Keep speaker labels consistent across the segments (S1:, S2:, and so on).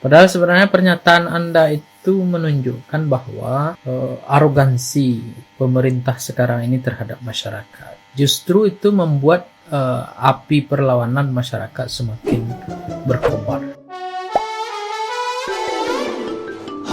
S1: Padahal sebenarnya pernyataan Anda itu menunjukkan bahwa arogansi pemerintah sekarang ini terhadap masyarakat. Justru itu membuat api perlawanan masyarakat semakin berkobar.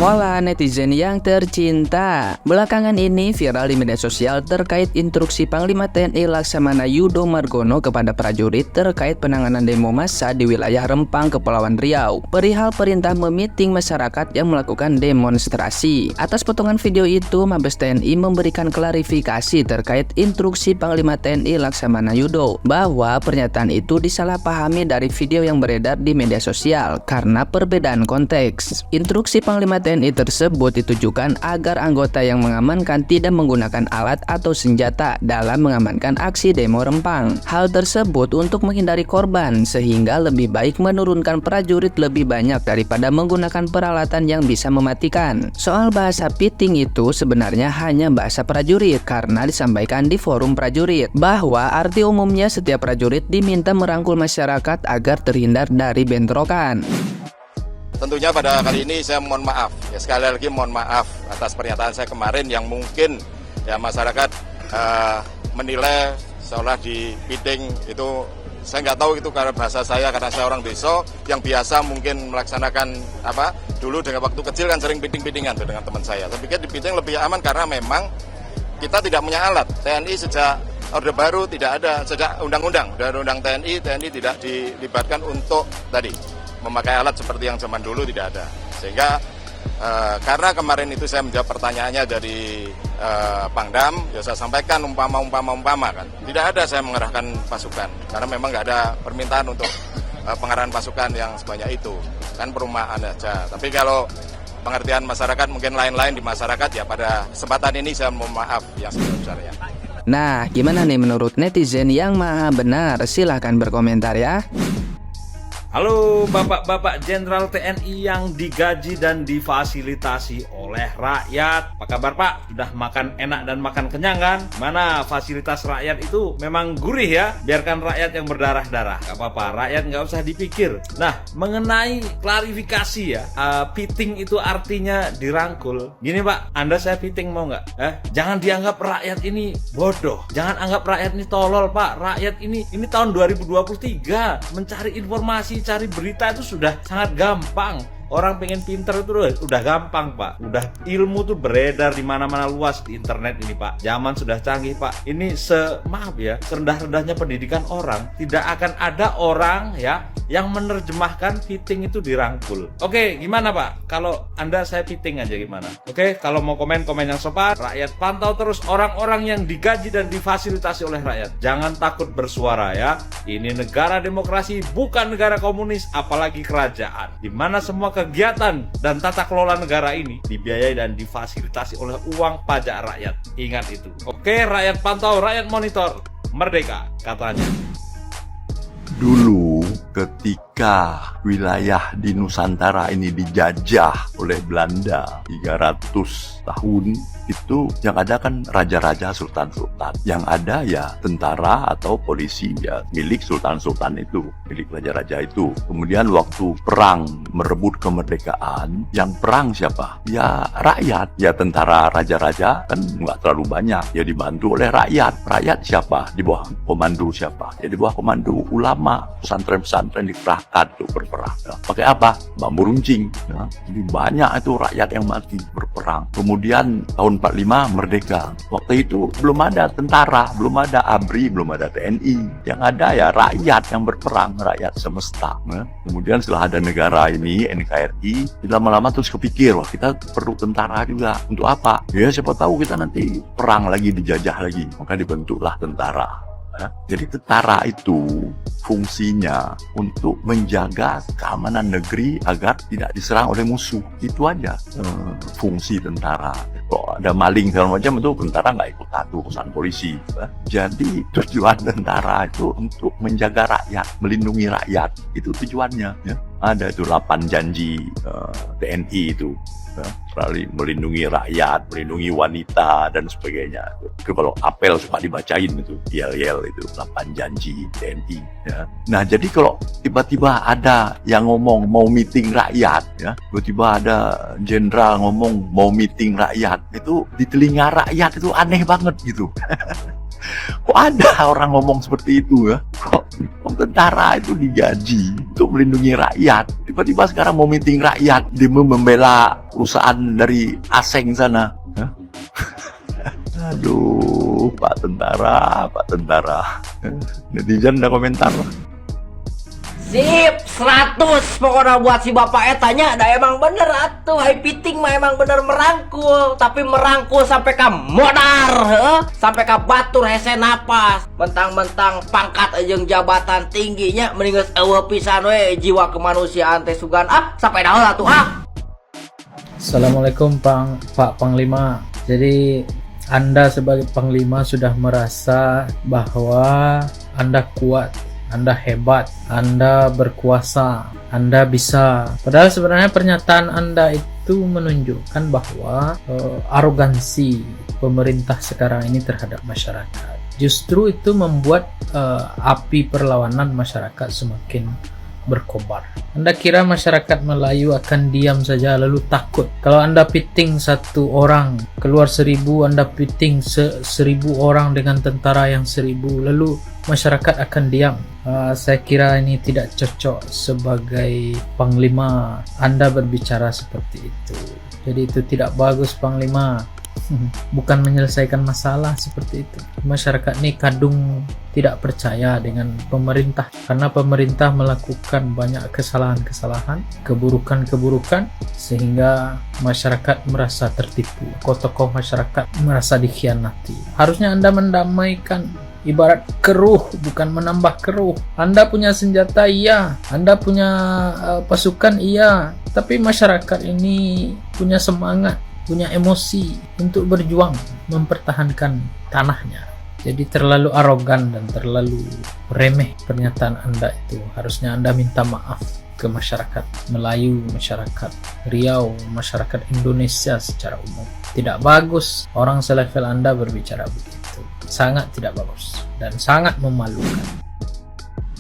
S2: Hola netizen yang tercinta. Belakangan ini viral di media sosial terkait instruksi Panglima TNI Laksamana Yudo Margono kepada prajurit terkait penanganan demo massa di wilayah Rempang, Kepulauan Riau, perihal perintah memiting masyarakat yang melakukan demonstrasi. Atas potongan video itu, Mabes TNI memberikan klarifikasi terkait instruksi Panglima TNI Laksamana Yudo bahwa pernyataan itu disalahpahami dari video yang beredar di media sosial karena perbedaan konteks. Instruksi Panglima TNI tersebut ditujukan agar anggota yang mengamankan tidak menggunakan alat atau senjata dalam mengamankan aksi demo Rempang. Hal tersebut untuk menghindari korban, sehingga lebih baik menurunkan prajurit lebih banyak daripada menggunakan peralatan yang bisa mematikan. Soal bahasa piting itu sebenarnya hanya bahasa prajurit karena disampaikan di forum prajurit, bahwa arti umumnya setiap prajurit diminta merangkul masyarakat agar terhindar dari bentrokan.
S3: Tentunya pada kali ini saya mohon maaf, ya sekali lagi mohon maaf atas pernyataan saya kemarin yang mungkin ya masyarakat menilai seolah di piting itu. Saya nggak tahu itu karena bahasa saya, karena saya orang desa yang biasa mungkin melaksanakan dulu dengan waktu kecil kan sering piting-pitingan dengan teman saya. Saya pikir di piting lebih aman karena memang kita tidak punya alat. TNI sejak Orde Baru tidak ada, sejak undang-undang TNI tidak dilibatkan untuk memakai alat seperti yang zaman dulu tidak ada. Sehingga karena kemarin itu saya menjawab pertanyaannya dari Pangdam, ya saya sampaikan umpama kan. Tidak ada saya mengerahkan pasukan, karena memang nggak ada permintaan untuk pengarahan pasukan yang sebanyak itu. Kan perumahan aja. Tapi kalau pengertian masyarakat mungkin lain-lain di masyarakat, ya pada kesempatan ini saya mohon maaf yang sebesar-besarnya.
S2: Nah, gimana nih menurut netizen yang maha benar? Silahkan berkomentar ya.
S4: Halo Bapak-Bapak Jenderal TNI yang digaji dan difasilitasi oleh rakyat. Apa kabar Pak? Sudah makan enak dan makan kenyang kan? Mana fasilitas rakyat itu memang gurih ya? Biarkan rakyat yang berdarah-darah. Gak apa-apa, rakyat nggak usah dipikir. Nah, mengenai klarifikasi ya, piting itu artinya dirangkul. Gini Pak, Anda saya piting mau nggak? Jangan dianggap rakyat ini bodoh. Jangan anggap rakyat ini tolol Pak. Rakyat ini tahun 2023 mencari informasi, cari berita itu sudah sangat gampang. Orang pengen pinter itu udah gampang Pak. Udah ilmu tuh beredar di mana-mana luas di internet ini Pak. Zaman sudah canggih Pak. Ini serendah-rendahnya pendidikan orang, tidak akan ada orang ya yang menerjemahkan piting itu dirangkul. Oke, gimana Pak? Kalau Anda saya piting aja gimana? Oke, kalau mau komen yang sopan. Rakyat pantau terus orang-orang yang digaji dan difasilitasi oleh rakyat. Jangan takut bersuara ya. Ini negara demokrasi, bukan negara komunis, apalagi kerajaan. Di mana semua kegiatan dan tata kelola negara ini dibiayai dan difasilitasi oleh uang pajak rakyat. Ingat itu. Oke, rakyat pantau, rakyat monitor. Merdeka, katanya.
S5: Dulu ketika wilayah di Nusantara ini dijajah oleh Belanda 300 tahun, itu yang ada kan raja-raja, sultan-sultan. Yang ada ya tentara atau polisi ya milik sultan-sultan itu, milik raja-raja itu. Kemudian waktu perang merebut kemerdekaan, yang perang siapa? Ya rakyat. Ya tentara raja-raja kan nggak terlalu banyak, ya dibantu oleh rakyat. Rakyat siapa? Di bawah komando siapa? Ya di bawah komando ulama, pesantren-pesantren dikerahkan untuk berperang. Ya. Pakai apa? Bambu runcing. Ya. Jadi banyak itu rakyat yang mati berperang. Kemudian tahun 45 merdeka. Waktu itu belum ada tentara, belum ada ABRI, belum ada TNI. Yang ada ya rakyat yang berperang, rakyat semesta. Ya. Kemudian setelah ada negara ini, NKRI, lama-lama terus kepikir, wah kita perlu tentara juga. Untuk apa? Ya siapa tahu kita nanti perang lagi, dijajah lagi. Maka dibentuklah tentara. Jadi tentara itu fungsinya untuk menjaga keamanan negeri agar tidak diserang oleh musuh. Itu aja fungsi tentara. Kalau ada maling segala macam itu tentara nggak ikut urusan polisi. Jadi tujuan tentara itu untuk menjaga rakyat, melindungi rakyat. Itu tujuannya. Ya. Ada itu 8 janji TNI itu. Melindungi rakyat, melindungi wanita dan sebagainya. Itu kalau apel suka dibacain itu, yel-yel itu 8 janji TNI. Ya. Nah jadi kalau tiba-tiba ada yang ngomong mau meeting rakyat, ya, tiba-tiba ada jenderal ngomong mau meeting rakyat, itu di telinga rakyat itu aneh banget gitu. Kok ada orang ngomong seperti itu ya? Kok tentara itu digaji untuk melindungi rakyat, tiba-tiba sekarang mau meeting rakyat, demi membela perusahaan dari asing sana. Aduh, Pak Tentara. Netizen ada komentar.
S6: Sip, 100 pokoknya buat si bapak tanya, dah emang bener atuh, hai piting mah emang bener merangkul, tapi merangkul sampai ke modar, sampai ke batur hese napas, mentang-mentang pangkat jeung jabatan tingginya, mendingan eueuh pisan we jiwa kemanusiaan teh sugan sampai daun atuh
S1: Assalamualaikum Pak Panglima. Jadi Anda sebagai Panglima sudah merasa bahwa Anda kuat, Anda hebat, Anda berkuasa, Anda bisa. Padahal sebenarnya pernyataan Anda itu menunjukkan bahwa arogansi pemerintah sekarang ini terhadap masyarakat. Justru itu membuat api perlawanan masyarakat semakin berkobar. Anda kira masyarakat Melayu akan diam saja lalu takut? Kalau Anda piting 1 orang keluar 1000, Anda piting 1000 orang dengan tentara yang 1000, lalu masyarakat akan diam. Saya kira ini tidak cocok sebagai Panglima Anda berbicara seperti itu. Jadi itu tidak bagus Panglima. Bukan menyelesaikan masalah seperti itu. Masyarakat ini kadung tidak percaya dengan pemerintah karena pemerintah melakukan banyak kesalahan-kesalahan, keburukan-keburukan, sehingga masyarakat merasa tertipu. Tokoh masyarakat merasa dikhianati. Harusnya Anda mendamaikan, ibarat keruh, bukan menambah keruh. Anda punya senjata, iya. Anda punya pasukan, iya. Tapi masyarakat ini punya semangat, punya emosi untuk berjuang mempertahankan tanahnya. Jadi terlalu arogan dan terlalu remeh pernyataan Anda itu. Harusnya Anda minta maaf ke masyarakat Melayu, masyarakat Riau, masyarakat Indonesia secara umum. Tidak bagus orang selevel Anda berbicara begitu. Sangat tidak bagus dan sangat memalukan.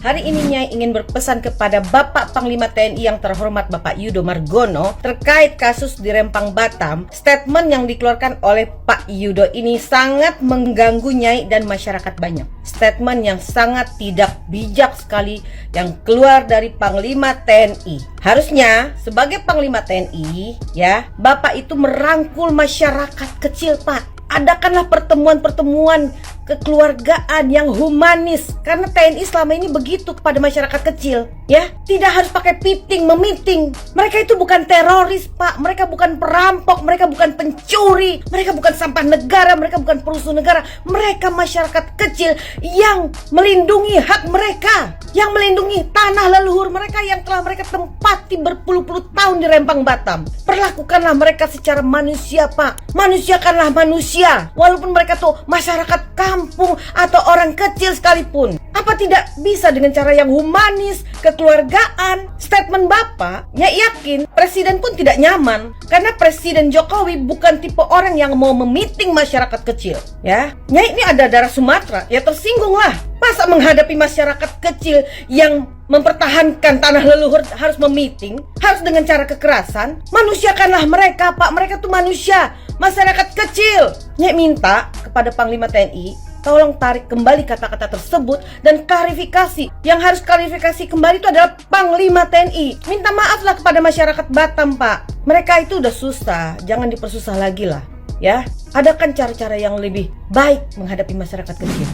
S7: Hari ini Nyai ingin berpesan kepada Bapak Panglima TNI yang terhormat Bapak Yudo Margono terkait kasus di Rempang Batam. Statement yang dikeluarkan oleh Pak Yudo ini sangat mengganggu Nyai dan masyarakat banyak. Statement yang sangat tidak bijak sekali yang keluar dari Panglima TNI. Harusnya sebagai Panglima TNI ya, Bapak itu merangkul masyarakat kecil, Pak. Adakanlah pertemuan-pertemuan kekeluargaan yang humanis, karena TNI selama ini begitu kepada masyarakat kecil ya. Tidak harus pakai piting, memiting. Mereka itu bukan teroris, Pak. Mereka bukan perampok, mereka bukan pencuri, mereka bukan sampah negara, mereka bukan perusuh negara. Mereka masyarakat kecil yang melindungi hak mereka, yang melindungi tanah leluhur mereka yang telah mereka tempati berpuluh-puluh tahun di Rempang Batam. Perlakukanlah mereka secara manusia, Pak. Manusiakanlah manusia, walaupun mereka tuh masyarakat kampung atau orang kecil sekalipun. Apa tidak bisa dengan cara yang humanis, kekeluargaan? Statement Bapak, ya yakin Presiden pun tidak nyaman, karena Presiden Jokowi bukan tipe orang yang mau memiting masyarakat kecil ya. Ini ada darah Sumatera, ya tersinggung lah. Masa menghadapi masyarakat kecil yang mempertahankan tanah leluhur harus memiting, harus dengan cara kekerasan? Manusiakanlah mereka, Pak. Mereka tuh manusia, masyarakat kecil. Nyai minta kepada Panglima TNI, tolong tarik kembali kata-kata tersebut dan klarifikasi. Yang harus klarifikasi kembali itu adalah Panglima TNI. Minta maaflah kepada masyarakat Batam, Pak. Mereka itu udah susah, jangan dipersusah lagi lah ya. Adakan cara-cara yang lebih baik menghadapi masyarakat kecil.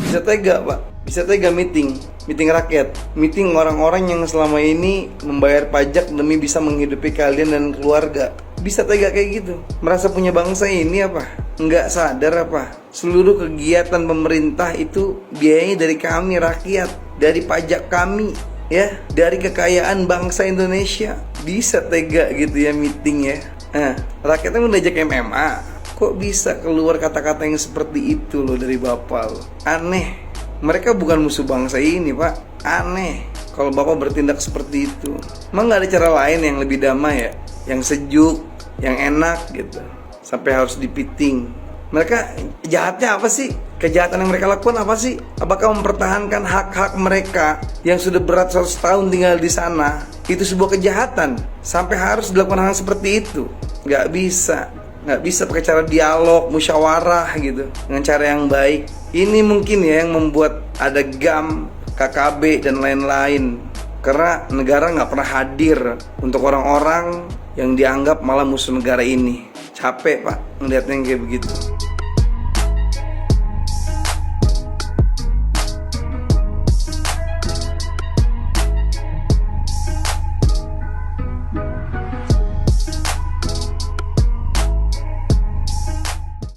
S8: Bisa tega, Pak. Bisa tega meeting rakyat, meeting orang-orang yang selama ini membayar pajak demi bisa menghidupi kalian dan keluarga. Bisa tega kayak gitu? Merasa punya bangsa ini apa? Nggak sadar apa? Seluruh kegiatan pemerintah itu biayanya dari kami rakyat, dari pajak kami, ya, dari kekayaan bangsa Indonesia. Bisa tega gitu ya meeting ya? Rakyatnya udah ajak MMA. Kok bisa keluar kata-kata yang seperti itu loh dari Bapak loh? Aneh. Mereka bukan musuh bangsa ini, Pak. Aneh. kalau Bapak bertindak seperti itu. Emang nggak ada cara lain yang lebih damai ya, yang sejuk, yang enak gitu, sampai harus dipiting? Mereka jahatnya apa sih? Kejahatan yang mereka lakukan apa sih? Apakah mempertahankan hak-hak mereka yang sudah berat 100 tahun tinggal di sana itu sebuah kejahatan sampai harus dilakukan hal seperti itu? Nggak bisa pakai cara dialog, musyawarah gitu, dengan cara yang baik. Ini mungkin ya yang membuat ada GAM, KKB dan lain-lain, karena negara nggak pernah hadir untuk orang-orang yang dianggap malah musuh negara ini. Capek Pak ngeliatnya yang kayak begitu.